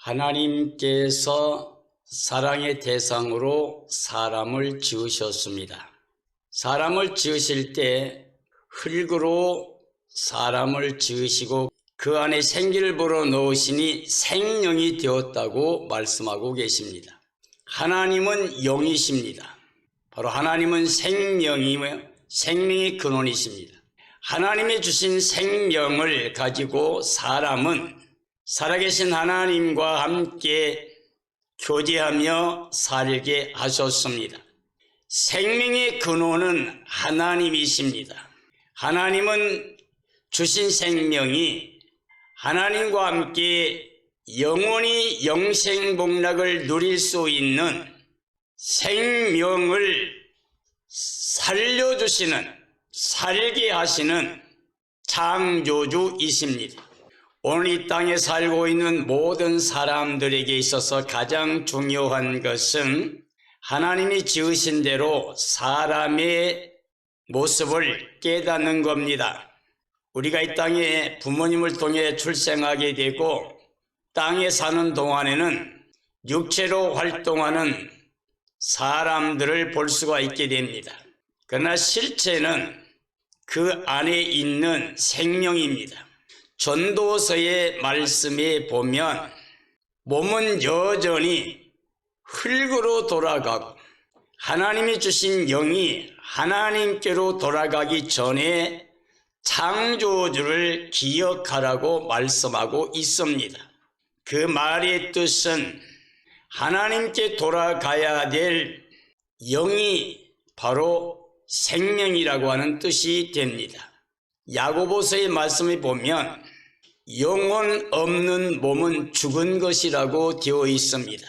하나님께서 사랑의 대상으로 사람을 지으셨습니다. 사람을 지으실 때 흙으로 사람을 지으시고 그 안에 생기를 불어넣으시니 생명이 되었다고 말씀하고 계십니다. 하나님은 영이십니다. 바로 하나님은 생명이며 생명의 근원이십니다. 하나님이 주신 생명을 가지고 사람은 살아계신 하나님과 함께 교제하며 살게 하셨습니다. 생명의 근원은 하나님이십니다. 하나님은 주신 생명이 하나님과 함께 영원히 영생복락을 누릴 수 있는 생명을 살려주시는, 살게 하시는 창조주이십니다. 오늘 이 땅에 살고 있는 모든 사람들에게 있어서 가장 중요한 것은 하나님이 지으신 대로 사람의 모습을 깨닫는 겁니다. 우리가 이 땅에 부모님을 통해 출생하게 되고 땅에 사는 동안에는 육체로 활동하는 사람들을 볼 수가 있게 됩니다. 그러나 실체는 그 안에 있는 생명입니다. 전도서의 말씀에 보면 몸은 여전히 흙으로 돌아가고 하나님이 주신 영이 하나님께로 돌아가기 전에 창조주를 기억하라고 말씀하고 있습니다. 그 말의 뜻은 하나님께 돌아가야 될 영이 바로 생명이라고 하는 뜻이 됩니다. 야고보서의 말씀에 보면 영혼 없는 몸은 죽은 것이라고 되어 있습니다.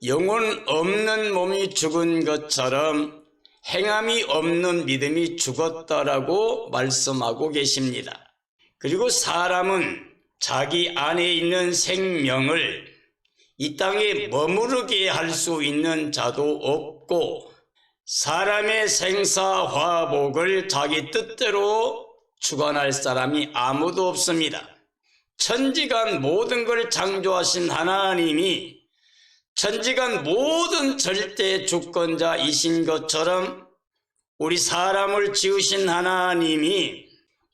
영혼 없는 몸이 죽은 것처럼 행함이 없는 믿음이 죽었다라고 말씀하고 계십니다. 그리고 사람은 자기 안에 있는 생명을 이 땅에 머무르게 할 수 있는 자도 없고 사람의 생사화복을 자기 뜻대로 주관할 사람이 아무도 없습니다. 천지간 모든 걸 창조하신 하나님이 천지간 모든 절대 주권자이신 것처럼 우리 사람을 지으신 하나님이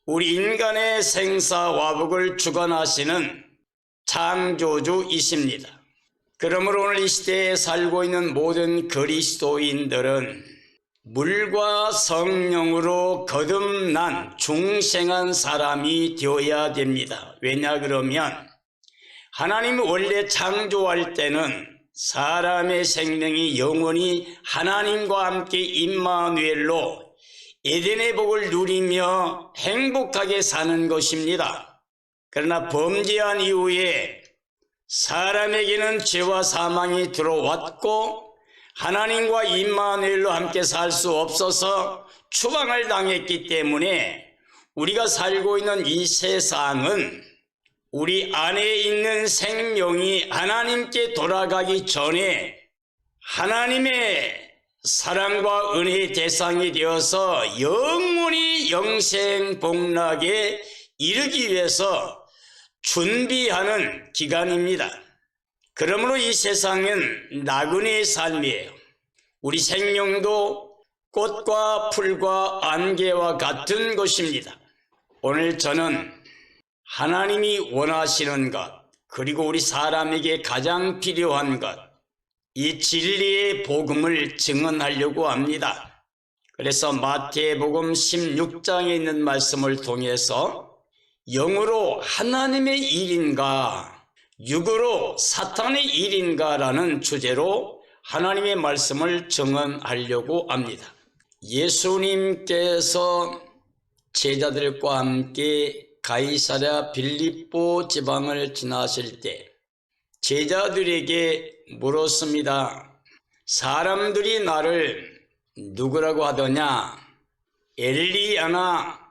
우리 인간의 생사화복을 주관하시는 창조주이십니다. 그러므로 오늘 이 시대에 살고 있는 모든 그리스도인들은 물과 성령으로 거듭난 중생한 사람이 되어야 됩니다. 왜냐 그러면 하나님이 원래 창조할 때는 사람의 생명이 영원히 하나님과 함께 임마누엘로 에덴의 복을 누리며 행복하게 사는 것입니다. 그러나 범죄한 이후에 사람에게는 죄와 사망이 들어왔고 하나님과 임마누엘로 함께 살 수 없어서 추방을 당했기 때문에 우리가 살고 있는 이 세상은 우리 안에 있는 생명이 하나님께 돌아가기 전에 하나님의 사랑과 은혜의 대상이 되어서 영원히 영생복락에 이르기 위해서 준비하는 기간입니다. 그러므로 이 세상은 나그네의 삶이에요. 우리 생명도 꽃과 풀과 안개와 같은 것입니다. 오늘 저는 하나님이 원하시는 것, 그리고 우리 사람에게 가장 필요한 것, 이 진리의 복음을 증언하려고 합니다. 그래서 마태복음 16장에 있는 말씀을 통해서 영으로 하나님의 일인가, 육으로 사탄의 일인가라는 주제로 하나님의 말씀을 증언하려고 합니다. 예수님께서 제자들과 함께 가이사랴 빌립보 지방을 지나실 때 제자들에게 물었습니다. 사람들이 나를 누구라고 하더냐? 엘리야나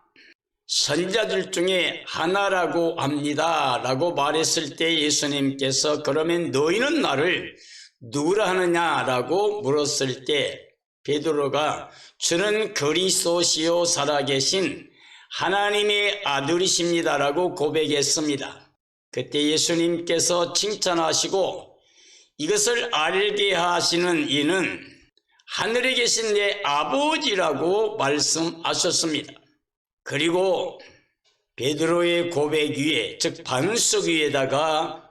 선지자들 중에 하나라고 합니다 라고 말했을 때 예수님께서 그러면 너희는 나를 누구라 하느냐라고 물었을 때 베드로가 주는 그리스도시요 살아계신 하나님의 아들이십니다라고 고백했습니다. 그때 예수님께서 칭찬하시고 이것을 알게 하시는 이는 하늘에 계신 내 아버지라고 말씀하셨습니다. 그리고 베드로의 고백 위에, 즉 반석 위에다가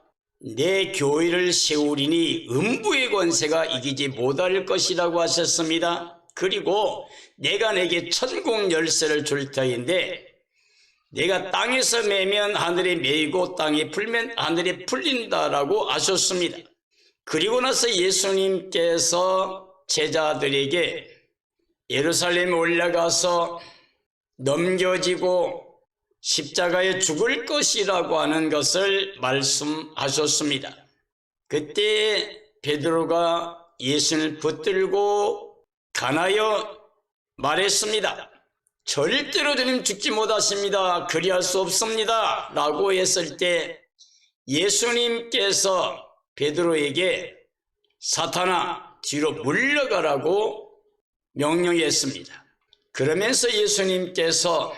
내 교회를 세우리니 음부의 권세가 이기지 못할 것이라고 하셨습니다. 그리고 내가 내게 천국 열쇠를 줄 터인데 내가 땅에서 매면 하늘에 매이고 땅에 풀면 하늘에 풀린다라고 하셨습니다. 그리고 나서 예수님께서 제자들에게 예루살렘에 올라가서 넘겨지고 십자가에 죽을 것이라고 하는 것을 말씀하셨습니다. 그때 베드로가 예수님을 붙들고 간하여 말했습니다. 절대로 주님 죽지 못하십니다. 그리할 수 없습니다. 라고 했을 때 예수님께서 베드로에게 사탄아 뒤로 물러가라고 명령했습니다. 그러면서 예수님께서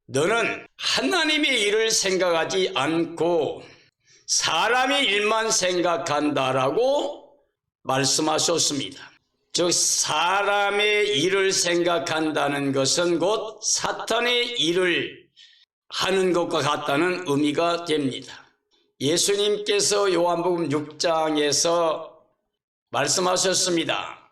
너는 하나님의 일을 생각하지 않고 사람의 일만 생각한다라고 말씀하셨습니다. 즉 사람의 일을 생각한다는 것은 곧 사탄의 일을 하는 것과 같다는 의미가 됩니다. 예수님께서 요한복음 6장에서 말씀하셨습니다.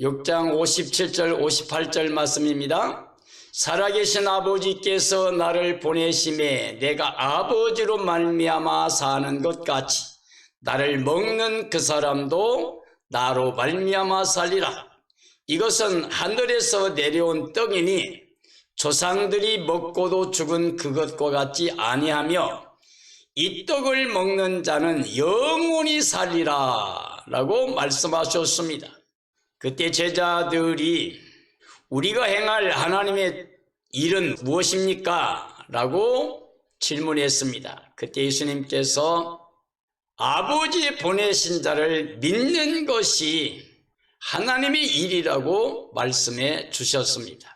6장 57절 58절 말씀입니다. 살아계신 아버지께서 나를 보내심에 내가 아버지로 말미암아 사는 것 같이 나를 먹는 그 사람도 나로 말미암아 살리라. 이것은 하늘에서 내려온 떡이니 조상들이 먹고도 죽은 그것과 같지 아니하며 이 떡을 먹는 자는 영원히 살리라 라고 말씀하셨습니다. 그때 제자들이 우리가 행할 하나님의 일은 무엇입니까? 라고 질문했습니다. 그때 예수님께서 아버지 보내신 자를 믿는 것이 하나님의 일이라고 말씀해 주셨습니다.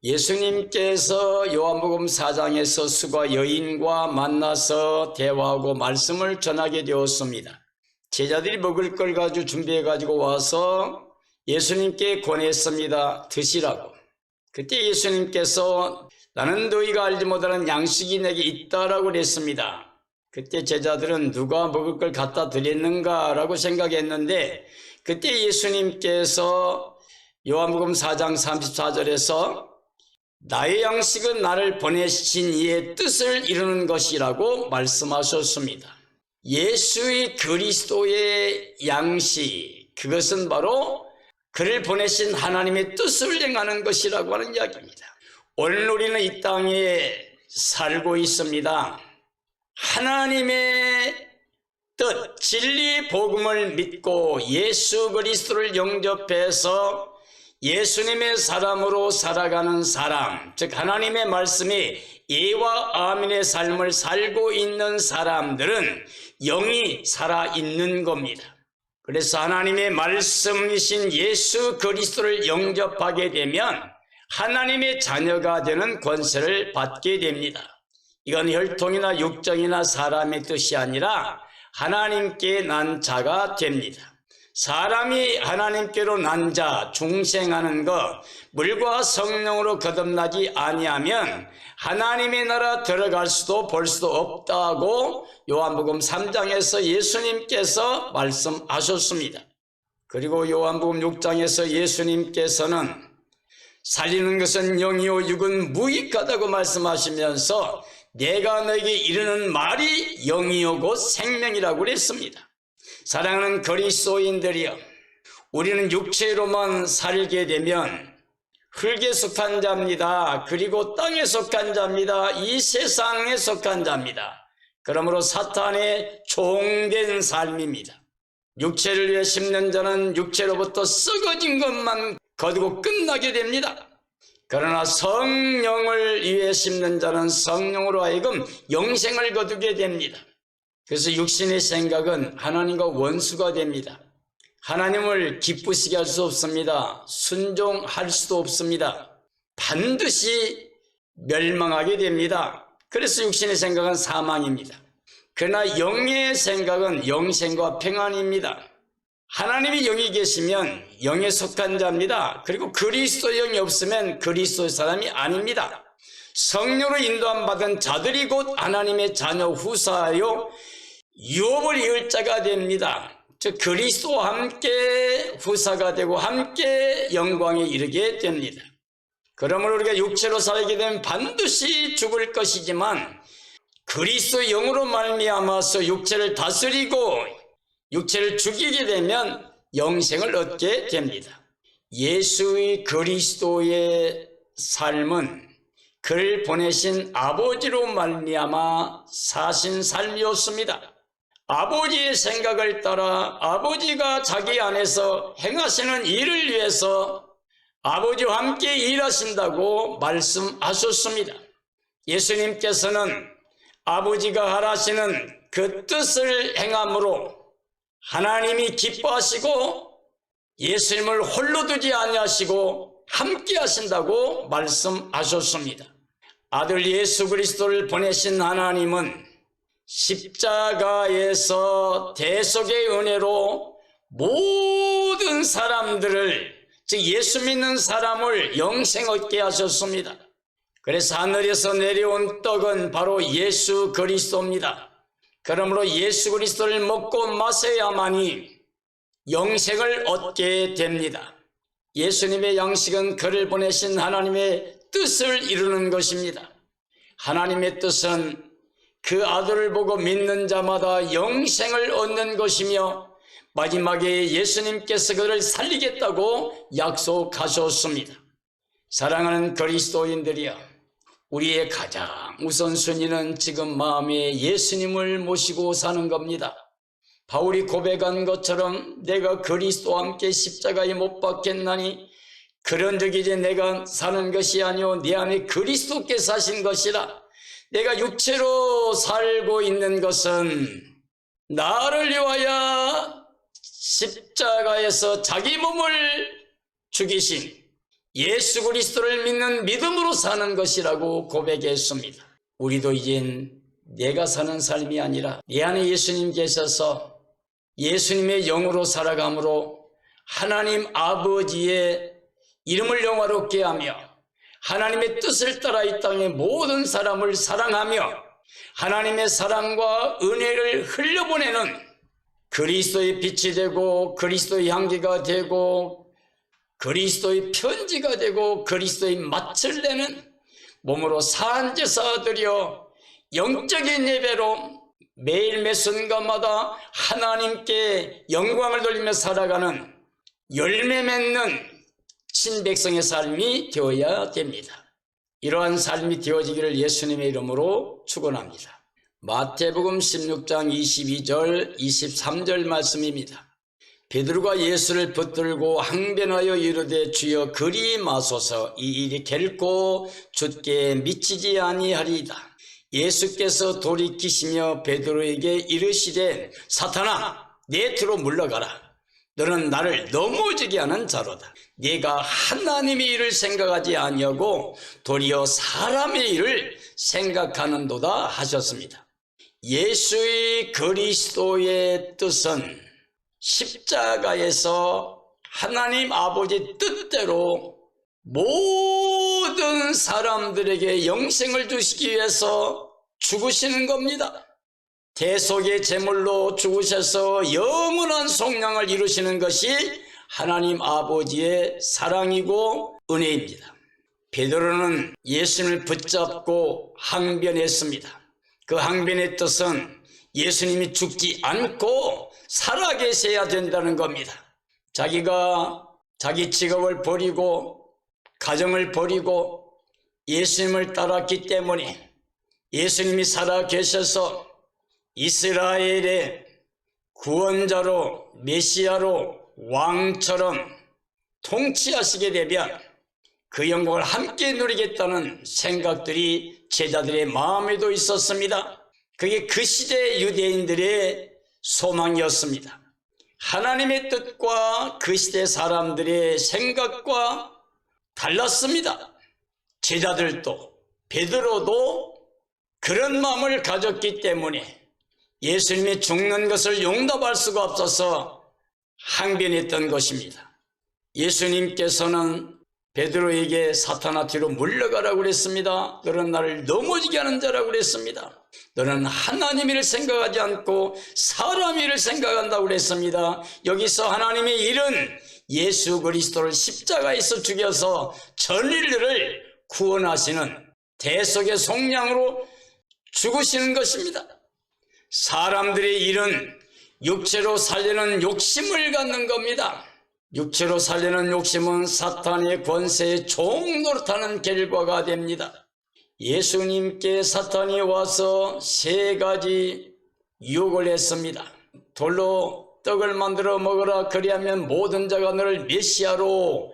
예수님께서 요한복음 4장에서 수가 여인과 만나서 대화하고 말씀을 전하게 되었습니다. 제자들이 먹을 걸 가지고 준비해 가지고 와서 예수님께 권했습니다. 드시라고. 그때 예수님께서 나는 너희가 알지 못하는 양식이 내게 있다라고 그랬습니다. 그때 제자들은 누가 먹을 걸 갖다 드렸는가 라고 생각했는데 그때 예수님께서 요한복음 4장 34절에서 나의 양식은 나를 보내신 이의 뜻을 이루는 것이라고 말씀하셨습니다. 예수의 그리스도의 양식, 그것은 바로 그를 보내신 하나님의 뜻을 행하는 것이라고 하는 이야기입니다. 오늘 우리는 이 땅에 살고 있습니다. 하나님의 뜻, 진리의 복음을 믿고 예수 그리스도를 영접해서 예수님의 사람으로 살아가는 사람, 즉 하나님의 말씀이 예와 아멘의 삶을 살고 있는 사람들은 영이 살아있는 겁니다. 그래서 하나님의 말씀이신 예수 그리스도를 영접하게 되면 하나님의 자녀가 되는 권세를 받게 됩니다. 이건 혈통이나 육정이나 사람의 뜻이 아니라 하나님께 난 자가 됩니다. 사람이 하나님께로 난 자, 중생하는 것, 물과 성령으로 거듭나지 아니하면 하나님의 나라 들어갈 수도 볼 수도 없다고 요한복음 3장에서 예수님께서 말씀하셨습니다. 그리고 요한복음 6장에서 예수님께서는 살리는 것은 영이요 육은 무익하다고 말씀하시면서 내가 너에게 이르는 말이 영이요 곧 생명이라고 그랬습니다. 사랑하는 그리스도인들이여, 우리는 육체로만 살게 되면 흙에 속한 자입니다. 그리고 땅에 속한 자입니다. 이 세상에 속한 자입니다. 그러므로 사탄의 종된 삶입니다. 육체를 위해 심는 자는 육체로부터 썩어진 것만 거두고 끝나게 됩니다. 그러나 성령을 위해 심는 자는 성령으로 하여금 영생을 거두게 됩니다. 그래서 육신의 생각은 하나님과 원수가 됩니다. 하나님을 기쁘시게 할 수 없습니다. 순종할 수도 없습니다. 반드시 멸망하게 됩니다. 그래서 육신의 생각은 사망입니다. 그러나 영의 생각은 영생과 평안입니다. 하나님이 영이 계시면 영에 속한 자입니다. 그리고 그리스도 영이 없으면 그리스도의 사람이 아닙니다. 성령으로 인도함 받은 자들이 곧 하나님의 자녀 후사하여 유업을 이을 자가 됩니다. 즉 그리스도와 함께 후사가 되고 함께 영광에 이르게 됩니다. 그러므로 우리가 육체로 살게 되면 반드시 죽을 것이지만 그리스도의 영으로 말미암아서 육체를 다스리고 육체를 죽이게 되면 영생을 얻게 됩니다. 예수의 그리스도의 삶은 그를 보내신 아버지로 말미암아 사신 삶이었습니다. 아버지의 생각을 따라 아버지가 자기 안에서 행하시는 일을 위해서 아버지와 함께 일하신다고 말씀하셨습니다. 예수님께서는 아버지가 하라시는 그 뜻을 행함으로 하나님이 기뻐하시고 예수님을 홀로 두지 아니하시고 함께 하신다고 말씀하셨습니다. 아들 예수 그리스도를 보내신 하나님은 십자가에서 대속의 은혜로 모든 사람들을, 즉 예수 믿는 사람을 영생 얻게 하셨습니다. 그래서 하늘에서 내려온 떡은 바로 예수 그리스도입니다. 그러므로 예수 그리스도를 먹고 마셔야만이 영생을 얻게 됩니다. 예수님의 양식은 그를 보내신 하나님의 뜻을 이루는 것입니다. 하나님의 뜻은 그 아들을 보고 믿는 자마다 영생을 얻는 것이며 마지막에 예수님께서 그를 살리겠다고 약속하셨습니다. 사랑하는 그리스도인들이여, 우리의 가장 우선순위는 지금 마음에 예수님을 모시고 사는 겁니다. 바울이 고백한 것처럼 내가 그리스도와 함께 십자가에 못 박혔나니 그런즉 이제 내가 사는 것이 아니오 내 안에 그리스도께서 사신 것이라. 내가 육체로 살고 있는 것은 나를 위하여 십자가에서 자기 몸을 죽이신 예수 그리스도를 믿는 믿음으로 사는 것이라고 고백했습니다. 우리도 이젠 내가 사는 삶이 아니라 내 안에 예수님 계셔서 예수님의 영으로 살아감으로 하나님 아버지의 이름을 영화롭게 하며 하나님의 뜻을 따라 이 땅의 모든 사람을 사랑하며 하나님의 사랑과 은혜를 흘려보내는 그리스도의 빛이 되고 그리스도의 향기가 되고 그리스도의 편지가 되고 그리스도의 맛을 내는 몸으로 산제사 드려 영적인 예배로 매일 매 순간마다 하나님께 영광을 돌리며 살아가는 열매 맺는 신백성의 삶이 되어야 됩니다. 이러한 삶이 되어지기를 예수님의 이름으로 축원합니다. 마태복음 16장 22절 23절 말씀입니다. 베드로가 예수를 붙들고 항변하여 이르되 주여 그리 마소서 이 일이 결코 주께 미치지 아니하리이다. 예수께서 돌이키시며 베드로에게 이르시되 사탄아 내 뒤로 물러가라. 너는 나를 넘어지게 하는 자로다. 네가 하나님의 일을 생각하지 아니하고 도리어 사람의 일을 생각하는도다 하셨습니다. 예수의 그리스도의 뜻은 십자가에서 하나님 아버지 뜻대로 모든 사람들에게 영생을 주시기 위해서 죽으시는 겁니다. 대속의 제물로 죽으셔서 영원한 속량을 이루시는 것이 하나님 아버지의 사랑이고 은혜입니다. 베드로는 예수님을 붙잡고 항변했습니다. 그 항변의 뜻은 예수님이 죽지 않고 살아계셔야 된다는 겁니다. 자기가 자기 직업을 버리고 가정을 버리고 예수님을 따랐기 때문에 예수님이 살아계셔서 이스라엘의 구원자로 메시아로 왕처럼 통치하시게 되면 그 영광을 함께 누리겠다는 생각들이 제자들의 마음에도 있었습니다. 그게 그 시대 유대인들의 소망이었습니다. 하나님의 뜻과 그 시대 사람들의 생각과 달랐습니다. 제자들도 베드로도 그런 마음을 가졌기 때문에 예수님이 죽는 것을 용납할 수가 없어서 항변했던 것입니다. 예수님께서는 베드로에게 사탄아 뒤로 물러가라고 그랬습니다. 너는 나를 넘어지게 하는 자라고 그랬습니다. 너는 하나님 일을 생각하지 않고 사람 일을 생각한다고 그랬습니다. 여기서 하나님의 일은 예수 그리스도를 십자가에서 죽여서 전 인류를 구원하시는 대속의 속량으로 죽으시는 것입니다. 사람들의 일은 육체로 살려는 욕심을 갖는 겁니다. 육체로 살려는 욕심은 사탄의 권세에 종노릇하는 결과가 됩니다. 예수님께 사탄이 와서 3가지 유혹을 했습니다. 돌로 떡을 만들어 먹으라, 그리하면 모든 자가 너를 메시아로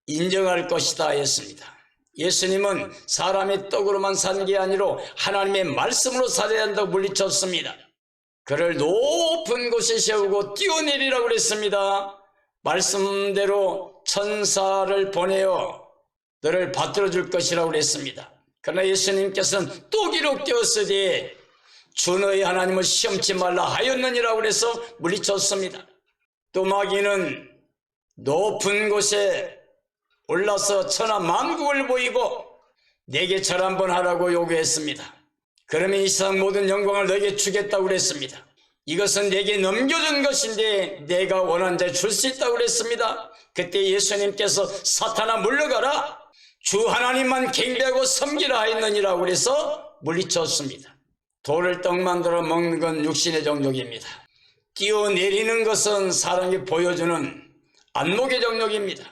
인정할 것이다 했습니다. 예수님은 사람의 떡으로만 산 게 아니라 하나님의 말씀으로 살아야 한다고 물리쳤습니다. 그를 높은 곳에 세우고 뛰어내리라고 그랬습니다. 말씀대로 천사를 보내어 너를 받들어 줄 것이라고 그랬습니다. 그러나 예수님께서는 또 기록되었으되 주 너희 하나님을 시험치 말라 하였느니라고 그래서 물리쳤습니다. 또 마귀는 높은 곳에 올라서 천하 만국을 보이고 내게 절 한번 하라고 요구했습니다. 그러면 이 세상 모든 영광을 너에게 주겠다고 그랬습니다. 이것은 내게 넘겨준 것인데 내가 원하는 자에 줄 수 있다고 그랬습니다. 그때 예수님께서 사탄아 물러가라, 주 하나님만 경배하고 섬기라 하였느니라고 그래서 물리쳤습니다. 돌을 떡 만들어 먹는 건 육신의 정욕입니다. 뛰어내리는 것은 사람이 보여주는 안목의 정욕입니다.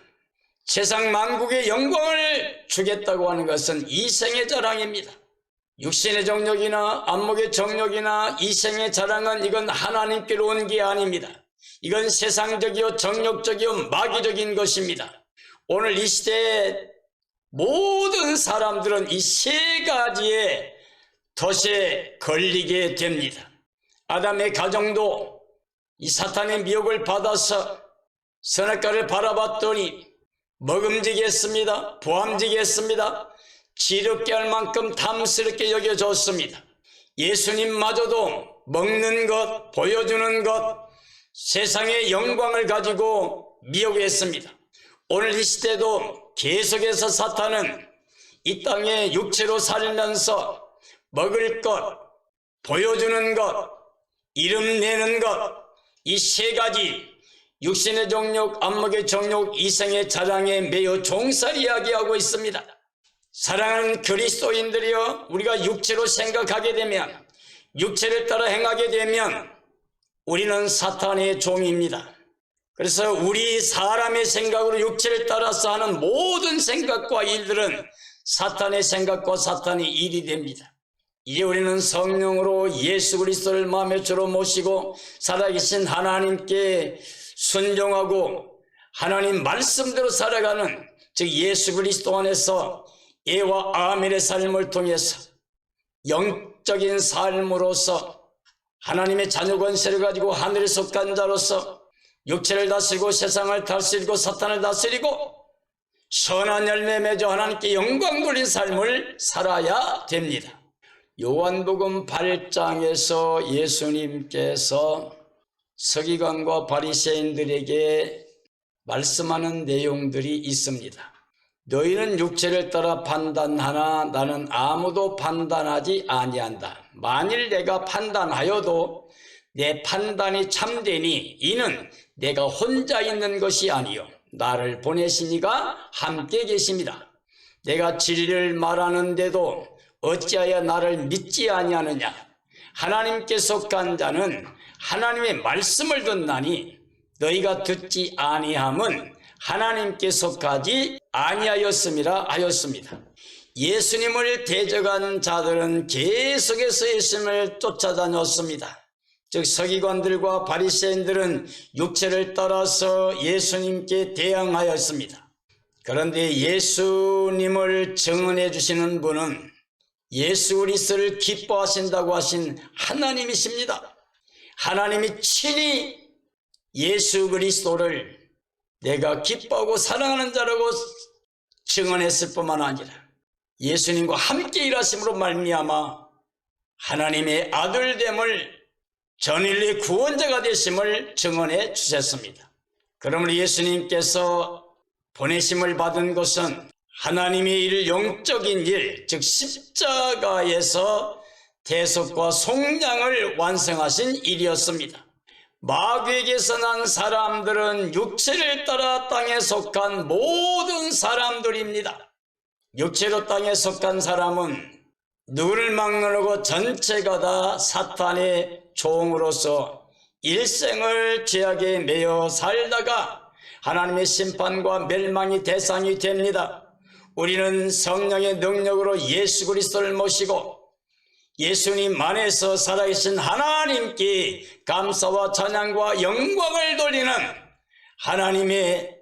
세상 만국의 영광을 주겠다고 하는 것은 이생의 자랑입니다. 육신의 정욕이나 안목의 정욕이나 이생의 자랑은 이건 하나님께로 온 게 아닙니다. 이건 세상적이요 정욕적이요 마귀적인 것입니다. 오늘 이 시대에 모든 사람들은 이 3가지의 덫에 걸리게 됩니다. 아담의 가정도 이 사탄의 미혹을 받아서 선악과를 바라봤더니 먹음직이 했습니다. 보암직이 했습니다. 지럽게 할 만큼 탐스럽게 여겨졌습니다. 예수님마저도 먹는 것, 보여주는 것, 세상의 영광을 가지고 미혹했습니다. 오늘 이 시대도 계속해서 사탄은 이 땅에 육체로 살면서 먹을 것, 보여주는 것, 이름 내는 것, 이 3가지 육신의 정욕, 안목의 정욕, 이생의 자랑에 매우 종살이하게 하고 있습니다. 사랑하는 그리스도인들이여, 우리가 육체로 생각하게 되면, 육체를 따라 행하게 되면 우리는 사탄의 종입니다. 그래서 우리 사람의 생각으로 육체를 따라서 하는 모든 생각과 일들은 사탄의 생각과 사탄의 일이 됩니다. 이제 우리는 성령으로 예수 그리스도를 마음의 주로 모시고 살아계신 하나님께 순종하고 하나님 말씀대로 살아가는, 즉 예수 그리스도 안에서 예와 아멘의 삶을 통해서 영적인 삶으로서 하나님의 자녀 권세를 가지고 하늘에 속한 자로서 육체를 다스리고 세상을 다스리고 사탄을 다스리고 선한 열매 맺어 하나님께 영광 돌린 삶을 살아야 됩니다. 요한복음 8장에서 예수님께서 서기관과 바리새인들에게 말씀하는 내용들이 있습니다. 너희는 육체를 따라 판단하나 나는 아무도 판단하지 아니한다. 만일 내가 판단하여도 내 판단이 참되니 이는 내가 혼자 있는 것이 아니요 나를 보내신 이가 함께 계십니다. 내가 진리를 말하는데도 어찌하여 나를 믿지 아니하느냐. 하나님께 속한 자는 하나님의 말씀을 듣나니 너희가 듣지 아니함은 하나님께 속하지 아니하였음이라 하였습니다. 예수님을 대적한 자들은 계속해서 예수님을 쫓아다녔습니다. 즉 서기관들과 바리새인들은 육체를 따라서 예수님께 대항하였습니다. 그런데 예수님을 증언해 주시는 분은 예수 그리스도를 기뻐하신다고 하신 하나님이십니다. 하나님이 친히 예수 그리스도를 내가 기뻐하고 사랑하는 자라고 증언했을 뿐만 아니라 예수님과 함께 일하심으로 말미암아 하나님의 아들됨을 전인류의 구원자가 되심을 증언해 주셨습니다. 그러므로 예수님께서 보내심을 받은 것은 하나님의 일, 영적인 일, 즉 십자가에서 대속과 속량을 완성하신 일이었습니다. 마귀에게서 난 사람들은 육체를 따라 땅에 속한 모든 사람들입니다. 육체로 땅에 속한 사람은 누구를 막론하고 전체가 다 사탄의 종으로서 일생을 죄악에 매여 살다가 하나님의 심판과 멸망의 대상이 됩니다. 우리는 성령의 능력으로 예수 그리스도를 모시고 예수님 안에서 살아계신 하나님께 감사와 찬양과 영광을 돌리는 하나님의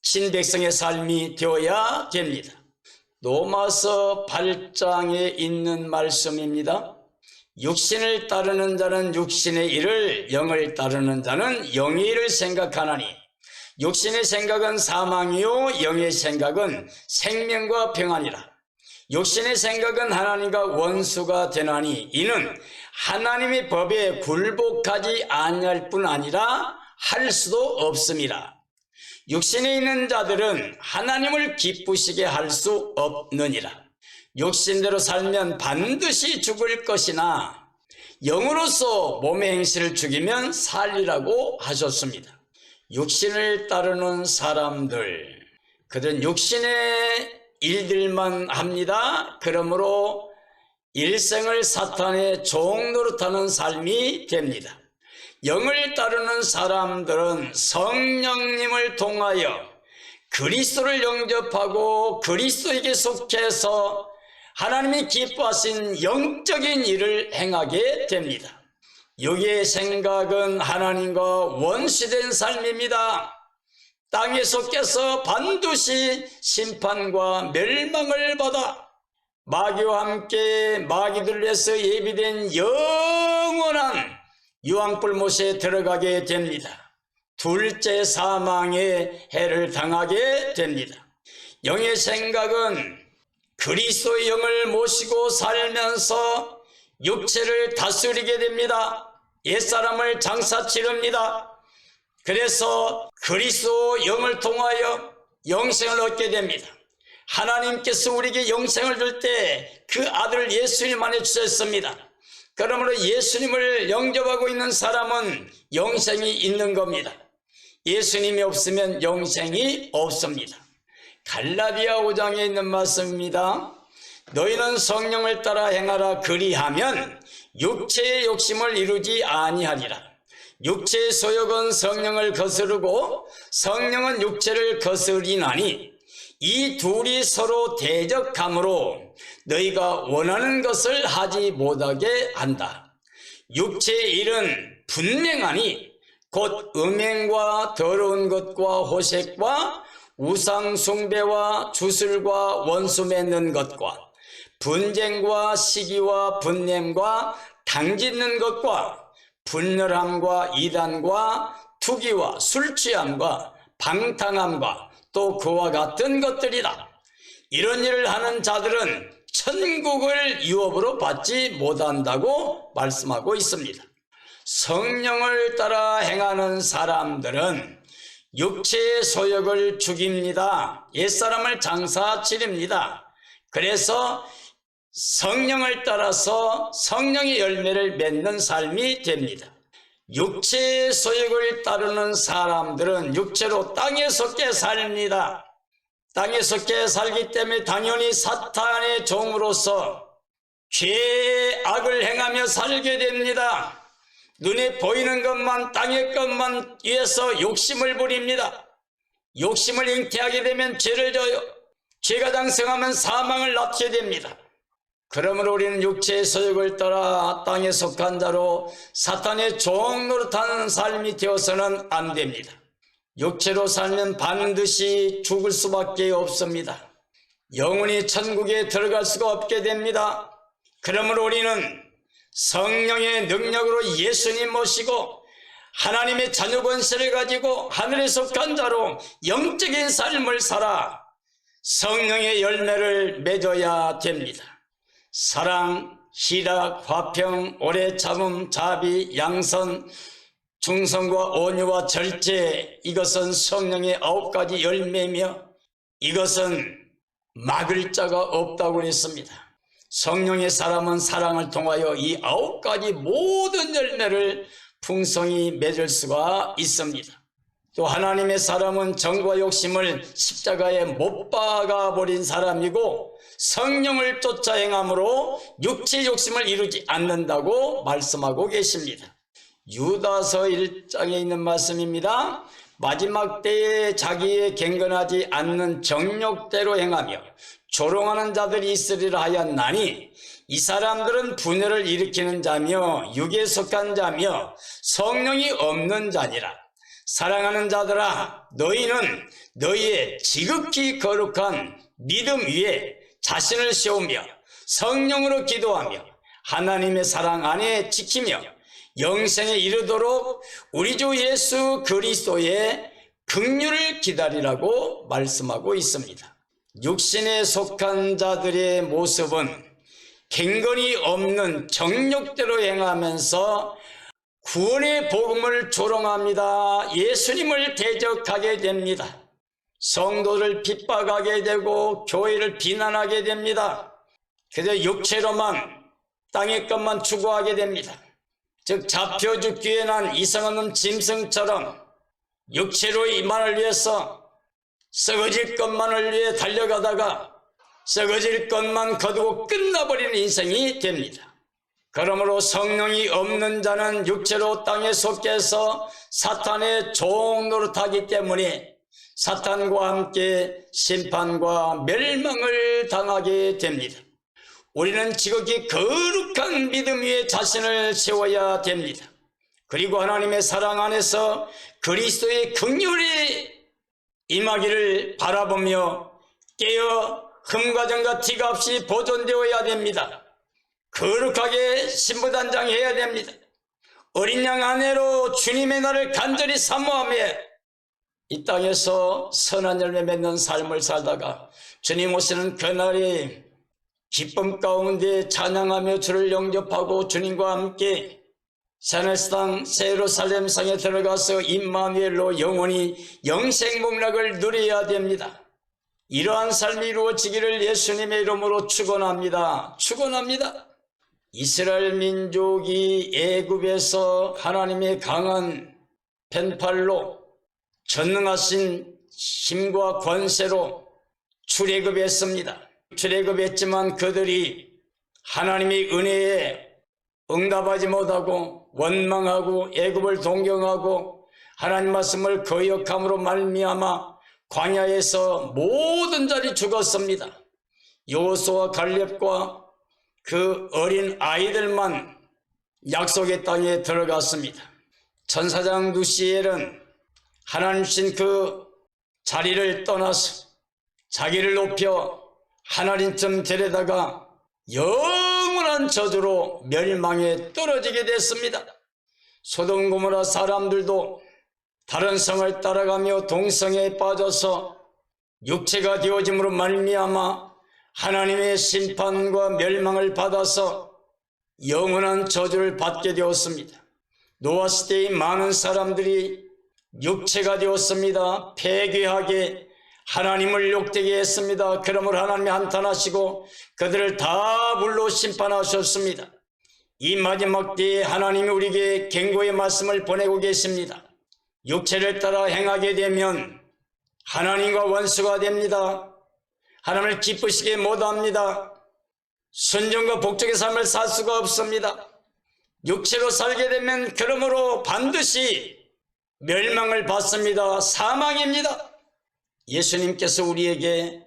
친백성의 삶이 되어야 됩니다. 로마서 8장에 있는 말씀입니다. 육신을 따르는 자는 육신의 일을, 영을 따르는 자는 영의 일을 생각하나니 육신의 생각은 사망이요 영의 생각은 생명과 평안이라. 육신의 생각은 하나님과 원수가 되나니 이는 하나님의 법에 굴복하지 아니할 뿐 아니라 할 수도 없음이라. 육신에 있는 자들은 하나님을 기쁘시게 할 수 없느니라. 육신대로 살면 반드시 죽을 것이나 영으로서 몸의 행실을 죽이면 살리라고 하셨습니다. 육신을 따르는 사람들, 그들은 육신의 일들만 합니다. 그러므로 일생을 사탄의 종 노릇하는 삶이 됩니다. 영을 따르는 사람들은 성령님을 통하여 그리스도를 영접하고 그리스도에게 속해서 하나님이 기뻐하신 영적인 일을 행하게 됩니다. 육의 생각은 하나님과 원수된 삶입니다. 땅에 속해서 반드시 심판과 멸망을 받아 마귀와 함께 마귀들 위해서 예비된 영원한 유황불못에 들어가게 됩니다. 둘째 사망의 해를 당하게 됩니다. 영의 생각은 그리스도의 영을 모시고 살면서 육체를 다스리게 됩니다. 옛사람을 장사 치릅니다. 그래서 그리스도 영을 통하여 영생을 얻게 됩니다. 하나님께서 우리에게 영생을 줄 때 그 아들 예수님 안에 주셨습니다. 그러므로 예수님을 영접하고 있는 사람은 영생이 있는 겁니다. 예수님이 없으면 영생이 없습니다. 갈라디아 5장에 있는 말씀입니다. 너희는 성령을 따라 행하라. 그리하면 육체의 욕심을 이루지 아니하리라. 육체의 소욕은 성령을 거스르고 성령은 육체를 거스리나니 이 둘이 서로 대적함으로 너희가 원하는 것을 하지 못하게 한다. 육체의 일은 분명하니 곧 음행과 더러운 것과 호색과 우상 숭배와 주술과 원수 맺는 것과 분쟁과 시기와 분냄과 당짓는 것과 분열함과 이단과 투기와 술 취함과 방탕함과 또 그와 같은 것들이다. 이런 일을 하는 자들은 천국을 유업으로 받지 못한다고 말씀하고 있습니다. 성령을 따라 행하는 사람들은 육체의 소욕을 죽입니다. 옛사람을 장사 치릅니다. 그래서 성령을 따라서 성령의 열매를 맺는 삶이 됩니다. 육체의 소욕을 따르는 사람들은 육체로 땅에 속해 삽니다. 땅에 속해 살기 때문에 당연히 사탄의 종으로서 죄의 악을 행하며 살게 됩니다. 눈에 보이는 것만, 땅의 것만 위해서 욕심을 부립니다. 욕심을 잉태하게 되면 죄를 져요. 죄가 장성하면 사망을 낳게 됩니다. 그러므로 우리는 육체의 소욕을 따라 땅에 속한 자로 사탄의 종 노릇하는 삶이 되어서는 안 됩니다. 육체로 살면 반드시 죽을 수밖에 없습니다. 영원히 천국에 들어갈 수가 없게 됩니다. 그러므로 우리는 성령의 능력으로 예수님 모시고 하나님의 자녀 권세를 가지고 하늘에 속한 자로 영적인 삶을 살아 성령의 열매를 맺어야 됩니다. 사랑, 희락, 화평, 오래 참음, 자비, 양선, 충성과 온유와 절제, 이것은 성령의 9가지 열매며 이것은 막을 자가 없다고 그랬습니다. 성령의 사람은 사랑을 통하여 이 9가지 모든 열매를 풍성히 맺을 수가 있습니다. 또 하나님의 사람은 정과 욕심을 십자가에 못 박아버린 사람이고 성령을 쫓아 행함으로 육체 욕심을 이루지 않는다고 말씀하고 계십니다. 유다서 1장에 있는 말씀입니다. 마지막 때에 자기의 경건하지 않는 정욕대로 행하며 조롱하는 자들이 있으리라 하였나니 이 사람들은 분열을 일으키는 자며 육에 속한 자며 성령이 없는 자니라. 사랑하는 자들아, 너희는 너희의 지극히 거룩한 믿음 위에 자신을 세우며 성령으로 기도하며 하나님의 사랑 안에 지키며 영생에 이르도록 우리 주 예수 그리스도의 긍휼을 기다리라고 말씀하고 있습니다. 육신에 속한 자들의 모습은 경건이 없는 정욕대로 행하면서 구원의 복음을 조롱합니다. 예수님을 대적하게 됩니다. 성도를 핍박하게 되고 교회를 비난하게 됩니다. 그저 육체로만 땅의 것만 추구하게 됩니다. 즉 잡혀 죽기에 난 이성없는 짐승처럼 육체로 이만을 위해서 썩어질 것만을 위해 달려가다가 썩어질 것만 거두고 끝나버리는 인생이 됩니다. 그러므로 성령이 없는 자는 육체로 땅에 속해서 사탄의 종 노릇하기 때문에 사탄과 함께 심판과 멸망을 당하게 됩니다. 우리는 지극히 거룩한 믿음 위에 자신을 세워야 됩니다. 그리고 하나님의 사랑 안에서 그리스도의 긍휼이 임하기를 바라보며 깨어 흠과 점과 티가 없이 보존되어야 됩니다. 거룩하게 신부단장해야 됩니다. 어린 양 아내로 주님의 날을 간절히 사모하며 이 땅에서 선한 열매 맺는 삶을 살다가 주님 오시는 그날이 기쁨 가운데 찬양하며 주를 영접하고 주님과 함께 새하늘상 새 예루살렘 상에 들어가서 임마누엘로 영원히 영생 복락을 누려야 됩니다. 이러한 삶이 이루어지기를 예수님의 이름으로 축원합니다. 축원합니다. 이스라엘 민족이 애굽에서 하나님의 강한 펜팔로 전능하신 힘과 권세로 출애굽했습니다. 출애굽했지만 그들이 하나님의 은혜에 응답하지 못하고 원망하고 애굽을 동경하고 하나님 말씀을 거역함으로 말미암아 광야에서 모든 자리 죽었습니다. 여호수아와 갈렙과 그 어린 아이들만 약속의 땅에 들어갔습니다. 천사장 누시엘은 하나님 주신 그 자리를 떠나서 자기를 높여 하나님쯤 데려다가 영원한 저주로 멸망에 떨어지게 됐습니다. 소돔 고모라 사람들도 다른 성을 따라가며 동성에 빠져서 육체가 되어짐으로 말미암아 하나님의 심판과 멸망을 받아서 영원한 저주를 받게 되었습니다. 노아 시대의 많은 사람들이 육체가 되었습니다. 폐괴하게 하나님을 욕되게 했습니다. 그러므로 하나님이 한탄하시고 그들을 다 물로 심판하셨습니다. 이 마지막 때에 하나님이 우리에게 경고의 말씀을 보내고 계십니다. 육체를 따라 행하게 되면 하나님과 원수가 됩니다. 하나님을 기쁘시게 못합니다. 순종과 복종의 삶을 살 수가 없습니다. 육체로 살게 되면 그러므로 반드시 멸망을 받습니다. 사망입니다. 예수님께서 우리에게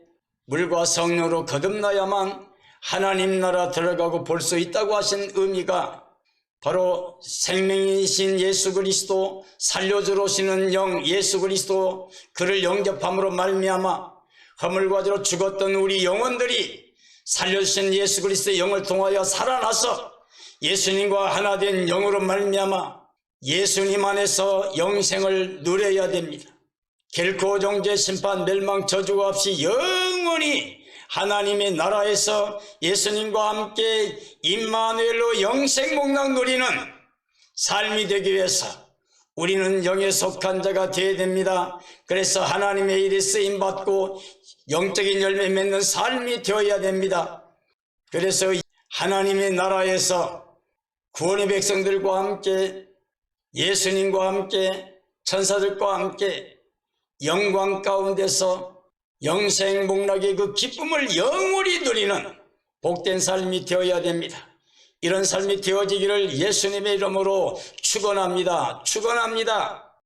물과 성령으로 거듭나야만 하나님 나라 들어가고 볼 수 있다고 하신 의미가 바로 생명이신 예수 그리스도, 살려주러 오시는 영 예수 그리스도, 그를 영접함으로 말미암아 허물과 죄로 죽었던 우리 영혼들이 살려주신 예수 그리스도의 영을 통하여 살아나서 예수님과 하나 된 영으로 말미암아 예수님 안에서 영생을 누려야 됩니다. 결코 정죄, 심판, 멸망, 저주가 없이 영원히 하나님의 나라에서 예수님과 함께 임마누엘로 영생 복락 누리는 삶이 되기 위해서 우리는 영에 속한 자가 되어야 됩니다. 그래서 하나님의 일에 쓰임받고 영적인 열매 맺는 삶이 되어야 됩니다. 그래서 하나님의 나라에서 구원의 백성들과 함께 예수님과 함께 천사들과 함께 영광 가운데서 영생 복락의 그 기쁨을 영원히 누리는 복된 삶이 되어야 됩니다. 이런 삶이 되어지기를 예수님의 이름으로 축원합니다. 축원합니다.